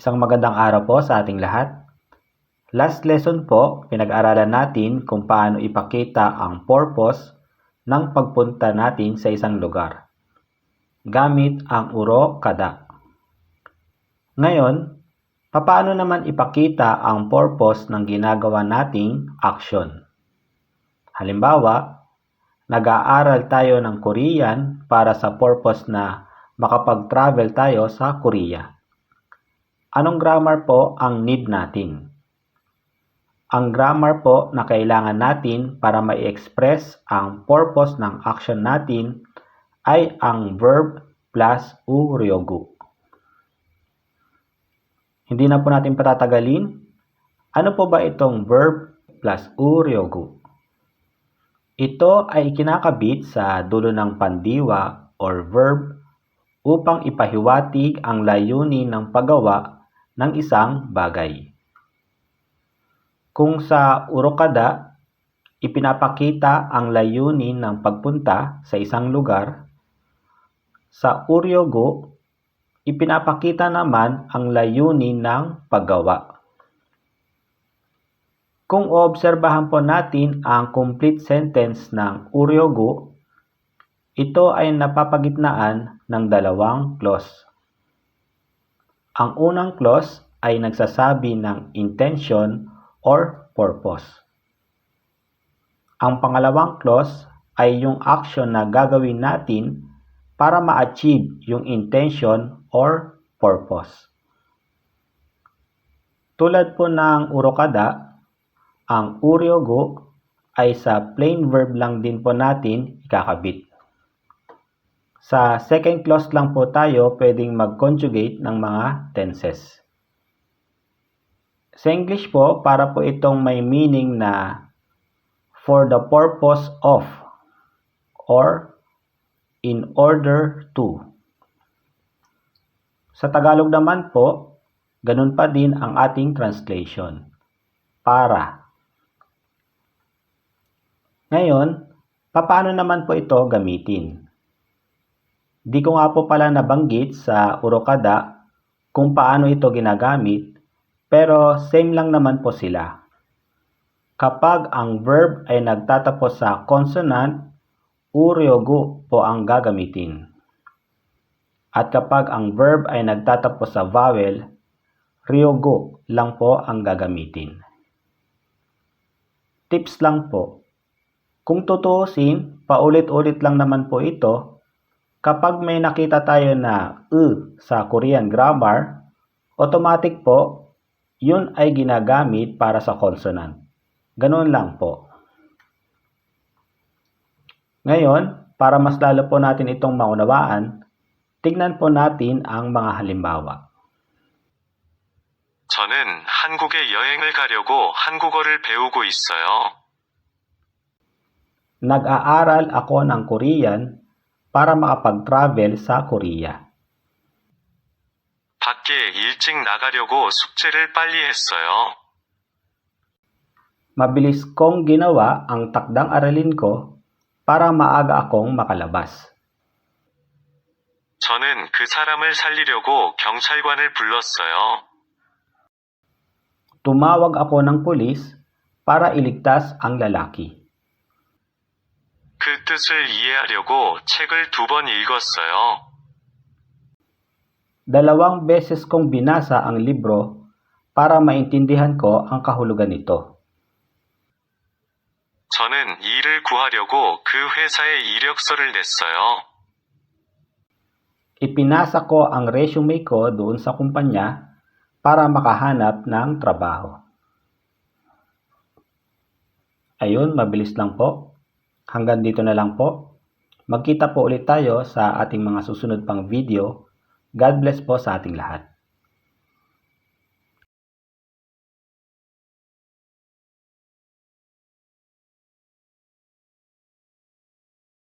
Isang magandang araw po sa ating lahat. Last lesson po, pinag-aralan natin kung paano ipakita ang purpose ng pagpunta natin sa isang lugar gamit ang uro kada. Ngayon, paano naman ipakita ang purpose ng ginagawa nating action? Halimbawa, nag-aaral tayo ng Korean para sa purpose na makapag-travel tayo sa Korea. Anong grammar po ang need natin? Ang grammar po na kailangan natin para ma-express ang purpose ng action natin ay ang verb plus uryogu. Hindi na po natin patatagalin. Ano po ba itong verb plus uryogu? Ito ay kinakabit sa dulo ng pandiwa or verb upang ipahiwatig ang layunin ng paggawa ng isang bagay. Kung sa urokada, ipinapakita ang layunin ng pagpunta sa isang lugar, sa uryogo, ipinapakita naman ang layunin ng paggawa. Kung oobserbahan po natin ang complete sentence ng uryogo, ito ay napapagitnaan ng dalawang clause. Ang unang clause ay nagsasabi ng intention or purpose. Ang pangalawang clause ay yung action na gagawin natin para ma-achieve yung intention or purpose. Tulad po ng urokada, ang uryogo ay sa plain verb lang din po natin ikakabit. Sa second clause lang po tayo pwedeng mag-conjugate ng mga tenses. Sa English po, para po itong may meaning na for the purpose of or in order to. Sa Tagalog naman po, ganun pa din ang ating translation. Para. Ngayon, paano naman po ito gamitin? Di ko nga po pala nabanggit sa urokada kung paano ito ginagamit, pero same lang naman po sila. Kapag ang verb ay nagtatapos sa consonant, uryogu po ang gagamitin. At kapag ang verb ay nagtatapos sa vowel, ryogu lang po ang gagamitin. Tips lang po. Kung tutuusin, paulit-ulit lang naman po ito. Kapag may nakita tayo na sa Korean grammar, automatic po, yun ay ginagamit para sa consonant. Ganun lang po. Ngayon, para mas lalo po natin itong maunawaan, tignan po natin ang mga halimbawa. 저는 한국에 여행을 가려고 한국어를 배우고 있어요. Nag-aaral ako ng Korean para makapag-travel sa Korea. 밖에 일찍 나가려고 숙제를 빨리 했어요. Mabilis kong ginawa ang takdang aralin ko para maaga akong makalabas. 저는 그 사람을 살리려고 경찰관을 불렀어요. Tumawag ako ng pulis para iligtas ang lalaki. 그 뜻을 이해하려고 책을 2번 읽었어요. 2 beses kong binasa ang libro para maintindihan ko ang kahulugan nito. 저는 일을 구하려고 그 회사에 이력서를 냈어요. Ipinasa ko ang resume ko doon sa kumpanya para makahanap ng trabaho. Ayun, mabilis lang po. Hanggang dito na lang po. Magkita po ulit tayo sa ating mga susunod pang video. God bless po sa ating lahat.